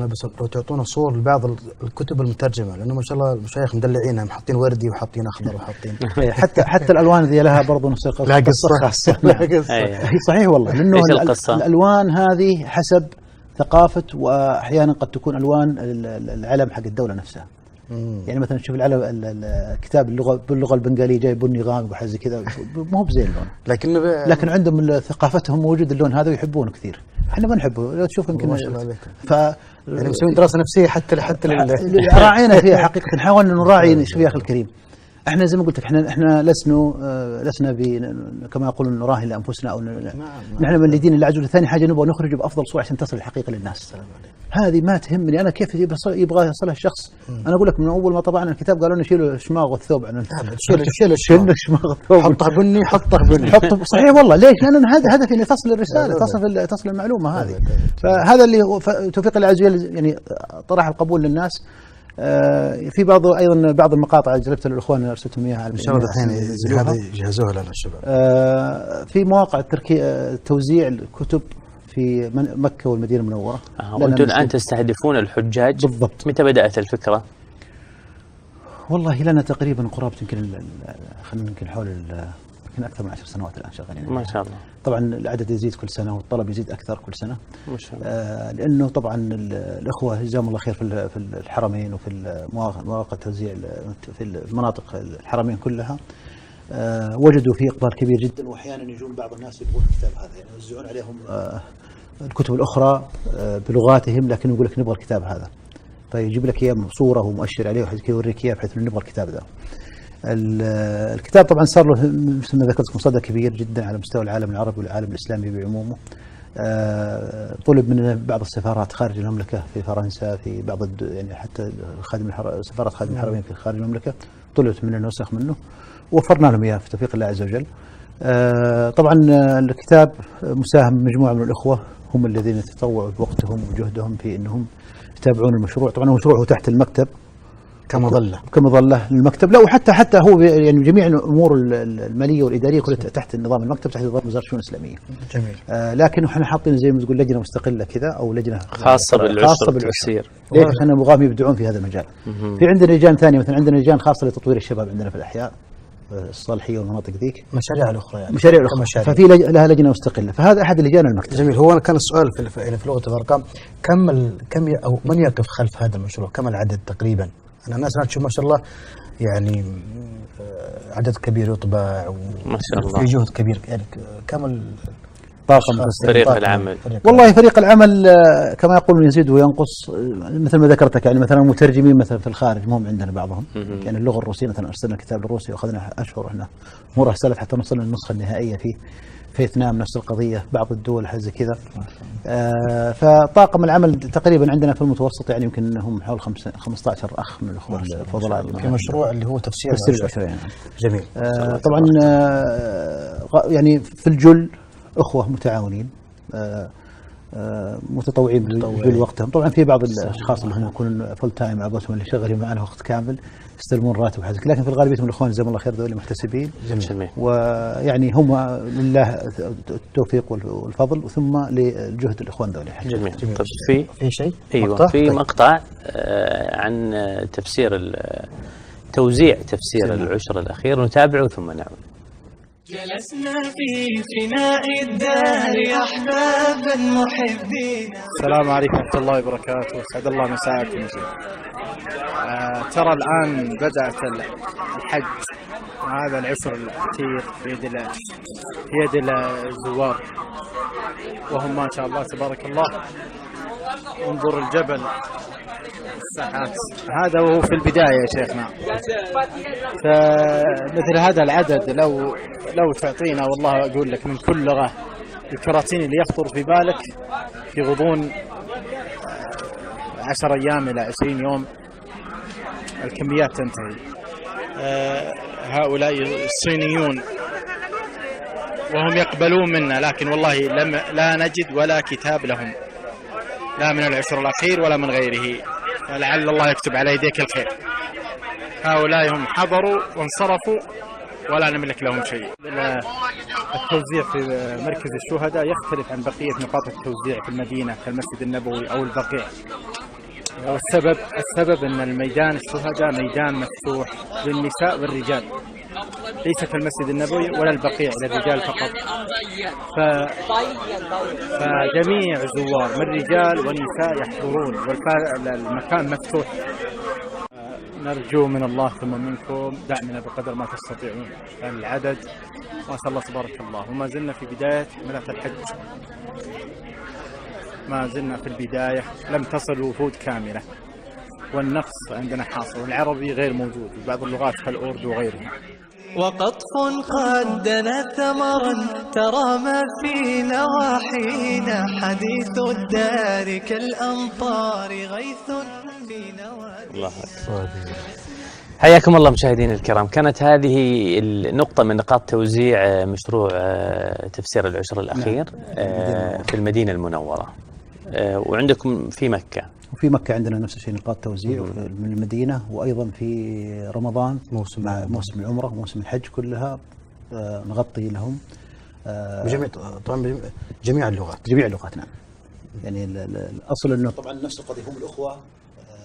بس لو تعطونا صور لبعض الكتب المترجمه، لانه ما شاء الله المشايخ مدلعينها، محطين وردي وحاطين اخضر وحاطين حتى الالوان ذي لها برضه نفس القصه. لا قصه خاصه. صحيح والله، لانه الالوان هذه حسب ثقافه، واحيانا قد تكون الوان العلم حق الدوله نفسها. يعني مثلا تشوف الكتاب باللغه البنغاليه جاي بني غامق وحاجه زي كذا، مو بزين اللون، لكن عندهم ثقافتهم موجود اللون هذا ويحبونه كثير. احنا ما نحبه، لو تشوف يمكن ما شاء الله عليكم. يعني مسوين دراسه نفسيه حتى راعينا فيها حقيقه، نحاول نراعي. شوف يا اخي الكريم، احنا زي ما قلت لك احنا لسنا كما يقولون نراهن لانفسنا او نحن من الدين الله عز وجل. ثاني حاجه نبغى نخرج بافضل صوره عشان تصل الحقيقه للناس. هذه ما تهمني انا كيف يبغى يصلها الشخص. انا اقول لك من اول ما طبعنا الكتاب قالوا لنا شيلوا الشماغ والثوب عن شيل الشماغ والثوب، حطه بني صحيح والله. ليش؟ لان هذا هدفي اني تصل الرساله، تصل المعلومه هذه. فهذا اللي توفيق الله عز وجل يعني طرح القبول للناس. في بعض المقاطع جلبت للاخوان ارسلتهم اياها ان شاء الله الحين هذا يجهزوها لنا الشباب. في مواقع توزيع الكتب في مكه والمدينه المنوره. وانتم الان تستهدفون الحجاج بالضبط. متى بدات الفكره؟ والله لنا تقريبا قرابه يمكن حول يمكن اكثر من 10 سنوات الان شغالين. ما شاء الله. طبعا العدد يزيد كل سنه والطلب يزيد اكثر كل سنه. ما شاء الله. لانه طبعا الاخوه جزاهم الله خير في الحرمين وفي مواقع توزيع في المناطق الحرمين كلها، وجدوا فيه اقبال كبير جدا، واحيانا يجون بعض الناس يبغون الكتاب هذا، يعني يوزعون عليهم الكتب الاخرى بلغاتهم، لكن يقول لك نبغى الكتاب هذا، فيجيب لك اياه صوره ومؤشر عليه وحد يوريك اياه بحيث انه نبغى الكتاب ذا. الكتاب طبعا صار له مثل ما ذكرت صدى كبير جدا على مستوى العالم العربي والعالم الإسلامي بعمومه. طلب من بعض السفارات خارج المملكة في فرنسا، في بعض يعني حتى سفارات خادم الحرمين في خارج المملكة طلبت مننا نسخ منه، وفرنا لهم إياه في توفيق الله عز وجل. طبعا الكتاب مساهم مجموعة من الأخوة هم الذين تطوعوا بوقتهم وجهدهم في أنهم يتابعون المشروع. طبعا المشروع هو تحت المكتب كمظلة للمكتب، لا وحتى هو يعني جميع الامور الماليه والاداريه كلها تحت نظام المكتب، تحت نظام وزاره الشؤون الاسلاميه. جميل. لكن احنا حاطين زي ما تقول لجنه مستقله كذا او لجنه خاصه بالتفسير. ليش؟ عشان نبغاهم يبدعون في هذا المجال. في عندنا لجان ثانيه، مثلا عندنا لجان خاصه لتطوير الشباب عندنا في الاحياء الصالحيه والمناطق ذيك، مشاريع الاخرى يعني مشاريع الاخرى، ففي لها لجنه مستقله، فهذا احد لجان المكتب. جميل. هو كان السؤال في لغه الارقام، كم او من يقف خلف هذا المشروع؟ كم العدد تقريبا؟ أنا الناس ما تشوف ما شاء الله يعني عدد كبير يطبع ما شاء الله، في جهد كبير، يعني كم طاقم فريق العمل؟ والله فريق العمل كما يقولون يزيد وينقص، مثل ما ذكرتك يعني مثلا المترجمين مثلا في الخارج مهم عندنا بعضهم، يعني اللغه الروسيه مثلا ارسلنا كتاب للروسي واخذنا اشهر احنا مره سالت حتى نوصل للنسخه النهائيه فيه. في فيتنام نفس القضيه، بعض الدول حاجه زي كذا. فطاقم العمل تقريبا عندنا في المتوسط يعني يمكن هم حول 15 اخ من الاخوه الفضلاء في مشروع اللي هو تفسير العشرة يعني. جميل. طبعا يعني في الجل اخوه متعاونين متطوعين بالجل وقتهم. طبعا في بعض الاشخاص اللي هم يكونون فول تايم عبوتهم اللي شغالين معنا وقت كامل يستلمون راتب وحاجه، لكن في الغالبيه من الاخوان جزاهم الله خير ذول محتسبين. جميل. ويعني هم لله التوفيق والفضل ثم للجهد الاخوان ذول. جميل. طب في شيء؟ ايوه في مقطع عن توزيع تفسير العشر الاخير، نتابعه ثم نعود. جلسنا في فناء الدار أحبابا محبين. السلام عليكم ورحمة الله وبركاته، سعد الله مساءكم. ترى الآن بدأت الحج، هذا العشر الأخير في يد الزوار وهم ما شاء الله تبارك الله. انظر الجبل، الساحات، هذا وهو في البداية يا شيخنا. فمثل هذا العدد لو تعطينا والله أقول لك من كل لغة الكراتين اللي يخطر في بالك في غضون 10 أيام إلى 20 يوم الكميات تنتهي. هؤلاء الصينيون وهم يقبلون منا، لكن والله لا نجد ولا كتاب لهم، لا من العشر الأخير ولا من غيره، فلعل الله يكتب على يديك الخير. هؤلاء هم حضروا وانصرفوا ولا نملك لهم شيء. التوزيع في مركز الشهداء يختلف عن بقية نقاط التوزيع في المدينة كالمسجد النبوي أو البقيع. السبب أن الميدان الشهداء ميدان مفتوح للنساء والرجال، ليس كالمسجد النبوي ولا البقيع للرجال فقط. فجميع الزوار من رجال ونساء يحضرون والمكان مفتوح. نرجو من الله ثم منكم دعمنا بقدر ما تستطيعون. العدد ما شاء الله تبارك الله، وما زلنا في بداية حملات الحج، ما زلنا في البداية، لم تصل الوفود كاملة، والنقص عندنا حاصل، والعربي غير موجود وبعض اللغات كالأردو وغيرها. وقطف قد دنا ثمرا ترى ما في نواحينا، حديث الدار كالأمطار غيث في نوادينا. الله أكبر. حياكم الله مشاهدينا الكرام، كانت هذه النقطة من نقاط توزيع مشروع تفسير العشر الأخير في المدينة المنورة، وعندكم في مكة. وفي مكة عندنا نفس الشيء نقاط توزيع من المدينة، وأيضا في رمضان موسم العمرة وموسم الحج كلها نغطي لهم طبعا جميع اللغات. جميع اللغات نعم. يعني الأصل أنه طبعا نفس القضية هم الأخوة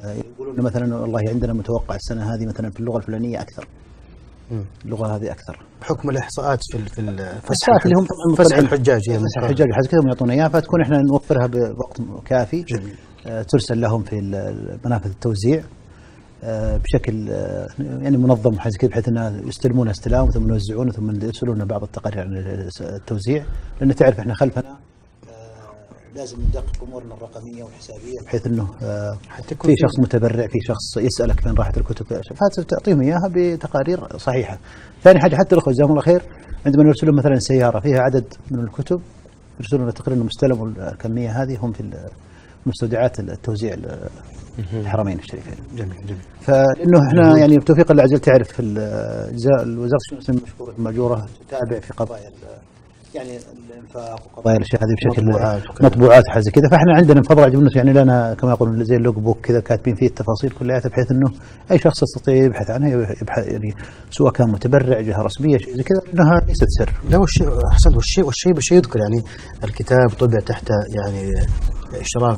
يقولون مثلا والله عندنا متوقع السنة هذه مثلا في اللغة الفلانية أكثر، اللغة هذه أكثر بحكم الإحصاءات في الفسحات اللي هم فسح الحجاج، فسح الحجاج وحاجة كذا يعطونا إياها، فتكون إحنا نوفرها بوقت كافي. جميل. ترسل لهم في منافذ التوزيع بشكل يعني منظم وحاجة كذا، بحيث أنها يستلمونها استلام ثم يوزعون ثم يرسلون بعض التقارير عن التوزيع، لأن تعرف إحنا خلفنا لازم ندقق امورنا الرقميه والحسابيه بحيث انه في شخص متبرع، في شخص يسالك فين راحت الكتب، فتعطيهم اياها بتقارير صحيحه. ثاني حاجه حتى الاخوه جزاهم الله خير عندما نرسلهم مثلا سياره فيها عدد من الكتب يرسلون تقرير انهم استلموا الكميه هذه هم في مستودعات التوزيع الحرمين الشريفين. جميل. فانه احنا يعني بتوفيق الله عز وجل تعرف وزاره الشؤون الاسلاميه المشكوره الماجوره تتابع في قضايا يعني الانفاق وقضايا الاشياء هذه بشكل مطبوعات وحاجه كذا. فاحنا عندنا من فضل عجب يعني لنا كما يقولون زي اللوج بوك كذا كاتبين فيه التفاصيل كلها بحيث انه اي شخص يستطيع يبحث عنها يبحث يعني سواء كان متبرع جهه رسميه شيء زي كذا انها ليست سر. لا والشيء بالشيء يذكر يعني الكتاب طبع تحت يعني اشراف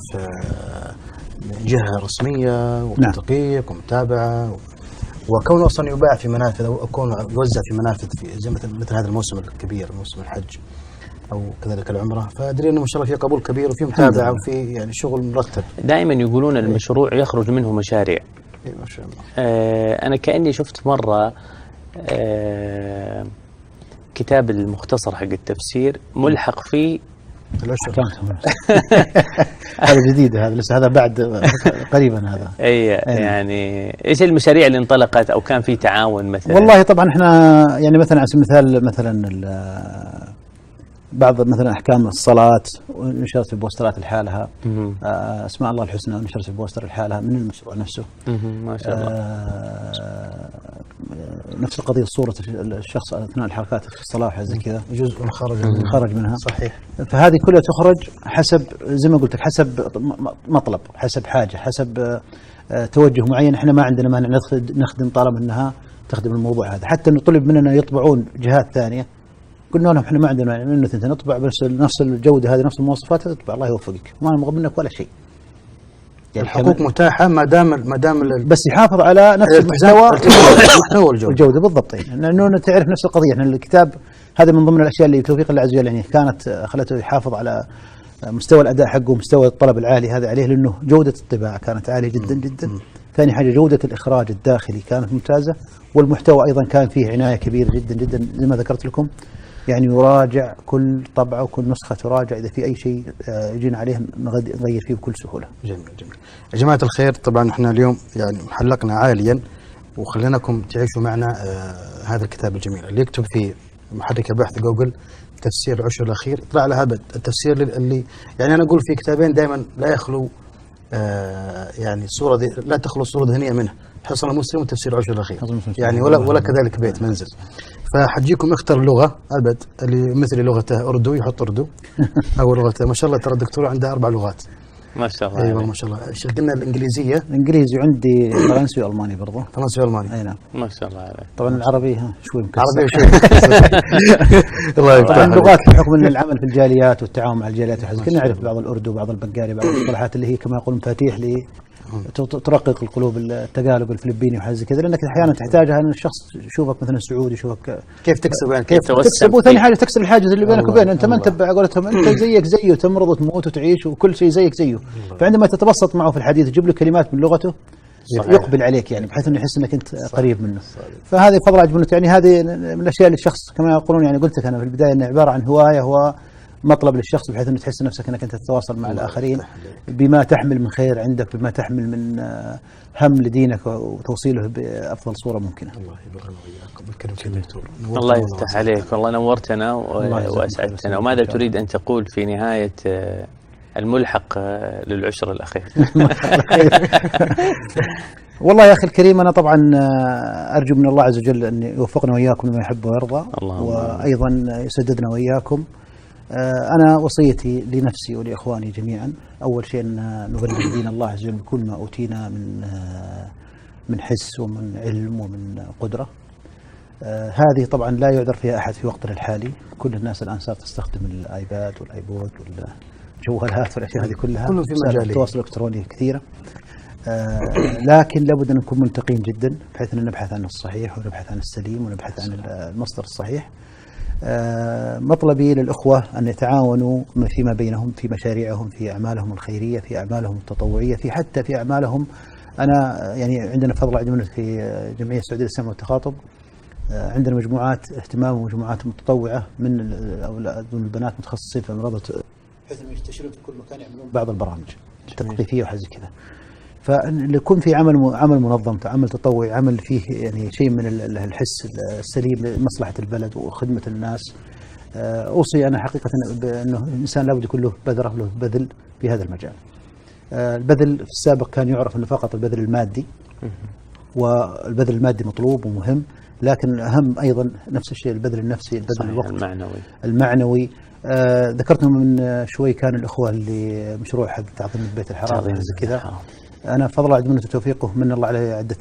جهه رسميه وتدقيق ومتابعه، وكونه اصلا يباع في منافذ او كونه يوزع في منافذ في زي مثل هذا الموسم الكبير موسم الحج او كذلك العمره، فادري انه ما شاء الله في قبول كبير وفي متابعه وفي يعني شغل مرتب. دائما يقولون المشروع يخرج منه مشاريع. ما شاء الله. انا كاني شفت مره كتاب المختصر حق التفسير ملحق فيه هذا جديد، هذا لسه هذا بعد قريبا هذا. اي يعني ايش المشاريع اللي انطلقت او كان في تعاون مثلا؟ والله طبعا احنا يعني مثلا على سبيل المثال مثلا بعض مثلا احكام الصلاه ونشرت في بوسترات لحالها، اسماء الله الحسنى ونشرت في بوستر لحالها من المشروع نفسه. ما شاء الله. نفس القضيه صوره الشخص اثناء الحركات في الصلاه وحاجه زي كذا جزء خرج منها. صحيح. فهذه كلها تخرج حسب زي ما قلت لك حسب مطلب، حسب حاجه، حسب توجه معين. احنا ما عندنا مانع نخدم طالما انها تخدم الموضوع هذا. حتى انه طلب مننا يطبعون جهات ثانيه قلنا لهم احنا ما عندنا مانع انه انت نطبع بس نفس الجوده هذه نفس المواصفات تطبع الله يوفقك وما نبغى منك ولا شيء. يعني الحقوق متاحه ما دام بس يحافظ على نفس المحتوى والجوده بالضبط. لانه تعرف نفس القضيه احنا الكتاب هذا من ضمن الاشياء اللي توفيق الله عز وجل يعني كانت خلته يحافظ على مستوى الاداء حقه ومستوى الطلب العالي هذا عليه، لانه جوده الطباعه كانت عاليه جدا جدا. ثاني حاجه جوده الاخراج الداخلي كانت ممتازه، والمحتوى ايضا كان فيه عنايه كبيره جدا جدا زي ما ذكرت لكم. يعني يراجع كل طبعه وكل نسخه تراجع، اذا في اي شيء يجينا عليه نغير فيه بكل سهوله. جميل. يا جماعه الخير، طبعا احنا اليوم يعني حلقنا عاليا وخليناكم تعيشوا معنا هذا الكتاب الجميل اللي يكتب في محرك البحث جوجل تفسير العشر الاخير يطلع له هذا التفسير اللي يعني انا اقول في كتابين دائما لا يخلو يعني صوره لا تخلو صوره ذهنيه منه، حصن المسلم وتفسير العشر الاخير يعني ولا كذلك بيت منزل. فحجيكم اختر لغه ابد اللي مثل لغته اردو يحط اردو او لغته ما شاء الله ترى الدكتور عنده 4 لغات ما شاء الله. ايوه ما شاء الله. قلنا الانجليزيه انجليزي عندي فرنسي والماني برضه. فرنسي والماني اي نعم ما شاء الله عليك. طبعا العربي شوي مكسر. عربي شوي الله يفتح طبعا اللغات بحكم ان العمل في الجاليات والتعاون مع الجاليات كنا نعرف بعض الاردو بعض البنغالي بعض المصطلحات اللي هي كما يقولون مفاتيح ترقق القلوب التقالب الفلبيني وحاجه زي كذا، لانك احيانا تحتاجها ان الشخص يشوفك مثلا سعودي يشوفك كيف تكسب يعني كيف تكسب. وثاني حاجه تكسر الحاجز اللي بينك وبينه، انت ما انت قولتهم انت زيك زيه تمرض وتموت وتعيش وكل شيء زيك زيه. فعندما تتبسط معه في الحديث تجيب له كلمات من لغته يقبل عليك يعني بحيث انه يحس انك انت قريب منه. فهذه فضل عجبني يعني هذه من الاشياء اللي الشخص كما يقولون يعني قلت لك انا في البدايه انه عباره عن هوايه هو مطلب للشخص بحيث انه تحس نفسك انك انت تتواصل مع الاخرين بما تحمل من خير عندك، بما تحمل من هم لدينك وتوصيله بافضل صوره ممكنه. الله يبارك وياكم بالكلمه دكتور. الله يفتح عليك والله نورتنا واسعدتنا. وماذا تريد ان تقول في نهايه الملحق للعشر الاخير؟ والله يا اخي الكريم انا طبعا ارجو من الله عز وجل ان يوفقنا واياكم لما يحب ويرضى، وايضا يسددنا واياكم. أنا وصيتي لنفسي ولإخواني جميعا أول شيء أن نبلغ دين الله عز وجل بكل ما أوتينا من حس ومن علم ومن قدرة. هذه طبعا لا يعذر فيها أحد في وقتنا الحالي. كل الناس الآن صارت تستخدم الآيباد والآيبود والجوالات والأشياء هذه كلها كله في مجال التواصل الإلكتروني كثيرة. لكن لابد أن نكون منتقين جدا بحيث أن نبحث عن الصحيح ونبحث عن السليم ونبحث عن المصدر الصحيح. مطلبي للأخوة أن يتعاونوا فيما بينهم في مشاريعهم في أعمالهم الخيرية في أعمالهم التطوعية حتى في أعمالهم. أنا يعني عندنا فضل عندنا في جمعية السعودية للسلام والتخاطب عندنا مجموعات اهتمام ومجموعات متطوعة من الأولاد والبنات متخصصين في أمراض بحيث انهم ينتشرون في كل مكان، يعملون بعض البرامج تثقيفيه وحاجه زي كذا. فيكون في عمل منظم، عمل تطوعي، عمل فيه يعني شيء من الحس السليم لمصلحه البلد وخدمه الناس. اوصي انا حقيقه بانه الانسان لابد يكون له بذره، له بذل في هذا المجال. البذل في السابق كان يعرف انه فقط البذل المادي، والبذل المادي مطلوب ومهم، لكن اهم ايضا نفس الشيء البذل النفسي، البذل الوقت المعنوي. ذكرتهم من شوي كان الاخوه اللي مشروع حق تعظيم بيت الحرام زي كذا. انا فضل عند منه توفيقه من الله علي عده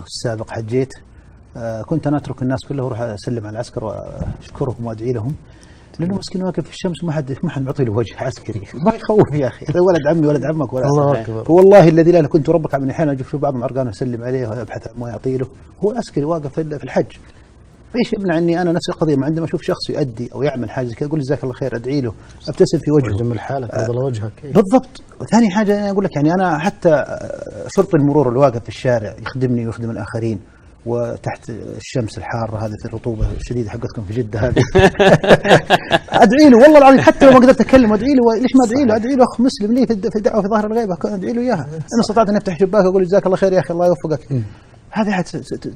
السابق حجيت، كنت انا اترك الناس كلها واروح اسلم على العسكر واشكرهم وادعي لهم، لانه مسكين واقف في الشمس وما حد معطي له وجه عسكري، ما يخوف يا اخي، ولد عمي ولد عمك ولا الله اكبر. والله الذي لا كنت ربك من احيانا اشوف بعض العرقان اسلم عليه وابحث عن ما يعطي له، هو عسكري واقف في الحج. ايش يمنع اني انا نفس القضيه عندما اشوف شخص يؤدي او يعمل حاجه كذا اقول جزاك الله خير، ادعي له، ابتسم في وجهه، جمل حالك، هذا وجهك بالضبط. وثاني حاجه انا اقول لك يعني انا حتى شرطي المرور اللي واقف في الشارع يخدمني ويخدم الاخرين وتحت الشمس الحاره هذه في الرطوبه الشديده حقتكم في جده هذه ادعي له والله العظيم، حتى لو ما قدرت اتكلم ادعي له. ليش ما ادعي له؟ ادعي له اخ مسلم لي في الدعوه في ظهر الغيبه، ادعي له اياها. انا استطعت ان افتح شباك اقول جزاك الله خير يا اخي الله يوفقك. هذا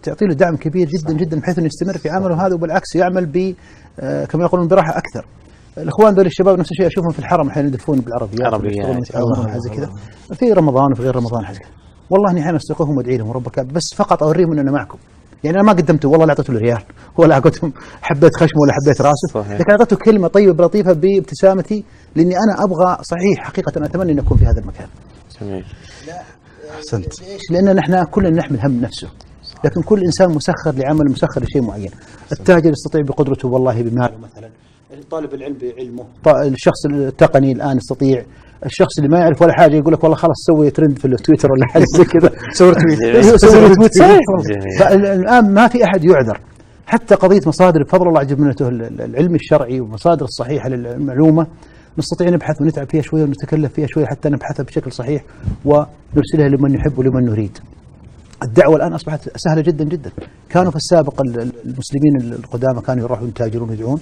تعطي له دعم كبير جدا جدا بحيث انه يستمر في عمله هذا، وبالعكس يعمل كما يقولون براحه اكثر. الاخوان ذول الشباب نفس الشيء اشوفهم في الحرم احيانا يدفون بالعربيات حاجه كذا في رمضان وفي غير رمضان حاجه كذا. والله اني احيانا استوقفهم وادعي لهم وربك، بس فقط اوريهم ان انا معكم. يعني انا ما قدمته والله لا اعطيته له ريال ولا اعطيتهم حبيت خشمه ولا حبيت راسه، لكن اعطيته كلمه طيبه لطيفه بابتسامتي، لاني انا ابغى صحيح حقيقه اتمنى ان اكون في هذا المكان. جميل. احسنت. ليش؟ لان نحن كلنا نحمل هم نفسه، لكن كل انسان مسخر لعمل، مسخر لشيء معين. التاجر يستطيع بقدرته والله بماله مثلا، طالب العلم بعلمه، الشخص التقني الان يستطيع، الشخص اللي ما يعرف ولا حاجه يقول لك والله خلاص سوي ترند في التويتر ولا حاجه زي كذا، سوي تويت صحيح. فالان ما في احد يعذر. حتى قضيه مصادر بفضل الله عز وجل العلم الشرعي والمصادر الصحيحه للمعلومه نستطيع نبحث ونتعب فيها شويه ونتكلف فيها شويه حتى نبحثها بشكل صحيح ونرسلها لمن يحب ولمن نريد. الدعوه الان اصبحت سهله جدا جدا. كانوا في السابق المسلمين القدامى كانوا يروحون يتاجرون ويدعون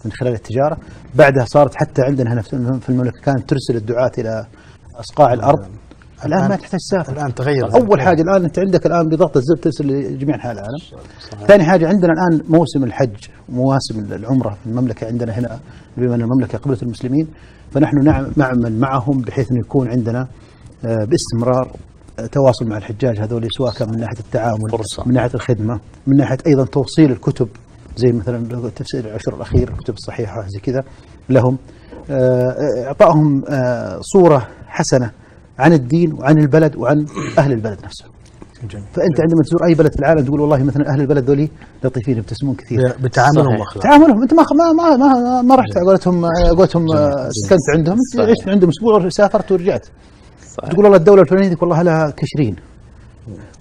من خلال التجاره، بعدها صارت حتى عندنا هنا في المملكه كانت ترسل الدعاة الى اصقاع الارض. الان ما تحتاج تسافر، الان تغير. اول حاجه الان انت عندك الان بضغط الزر ترسل لجميع انحاء العالم. ثاني حاجه عندنا الان موسم الحج ومواسم العمره في المملكه عندنا هنا، بما ان المملكه قبله المسلمين، فنحن نعمل معهم بحيث انه يكون عندنا باستمرار تواصل مع الحجاج هذول، سواء كان من ناحيه التعامل فرصة، من ناحيه الخدمه، من ناحيه ايضا توصيل الكتب زي مثلا تفسير العشر الاخير، الكتب الصحيحه زي كذا لهم، اعطائهم صوره حسنه عن الدين وعن البلد وعن اهل البلد نفسه. فانت عندما تزور اي بلد في العالم تقول والله مثلا اهل البلد ذولي لطيفين يبتسمون كثير بتعاملهم تعاملهم انت ما رحت قولتهم سكنت عندهم، انت عشت عندهم اسبوع سافرت ورجعت، تقول والله الدوله الفلانيه والله لها كشرين،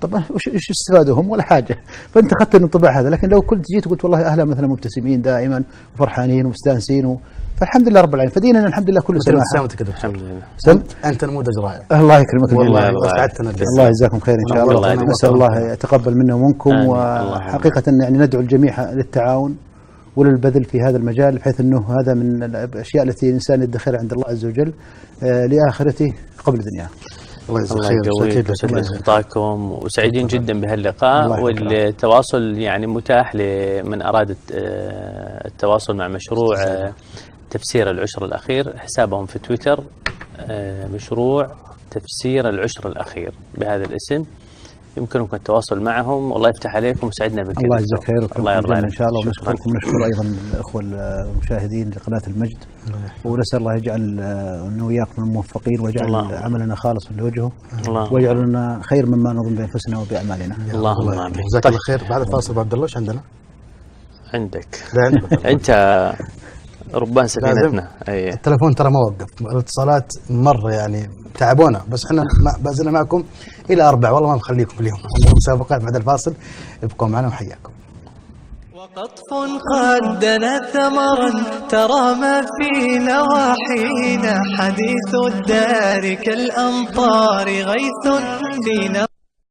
طبعا ايش استفادهم ولا حاجه، فانت اخذت الانطباع هذا. لكن لو كنت جيت وقلت والله اهلها مثلا مبتسمين دائما وفرحانين ومستانسين فالحمد لله رب العالمين، فديننا الحمد لله كله سماحه. الحمد لله. انت نموذج رائع. الله يكرمك والله اسعدتنا. الله يجزاكم خير ان شاء الله. نسال الله يتقبل منا ومنكم، وحقيقه يعني ندعو الجميع للتعاون وللبذل في هذا المجال، بحيث انه هذا من الاشياء التي الانسان يدخرها عند الله عز وجل لاخرته قبل دنياه. الله يجزاك خير. خطاكم وسعيدين جدا بهاللقاء، والتواصل يعني متاح لمن اراد التواصل مع مشروع تفسير العشر الاخير. حسابهم في تويتر مشروع تفسير العشر الاخير بهذا الاسم، يمكنكم التواصل معهم. والله يفتح عليكم وسعدنا بك. الله يجزاك خير. الله يرضى عليك ان شاء الله. ونشكركم ونشكر ايضا الاخوه المشاهدين لقناه المجد، ونسال الله يجعل وياكم الموفقين، ويجعل عملنا خالصا لوجهه، ويجعل لنا خير مما نظن بانفسنا وباعمالنا. اللهم امين. جزاك الله خير. بعد الفاصل عبد الله ايش عندنا؟ عندك انت ربان سفينتنا. اي التليفون ترى ما وقف، الاتصالات مره يعني تعبونا، بس احنا ما زلنا معكم الى 4. والله ما نخليكم اليوم، عندنا مسابقات بعد الفاصل، ابقوا معنا وحياكم. وقطف قد دنا ثمرا ترى ما في نواحينا، حديث الدار كالأمطار غيث فينا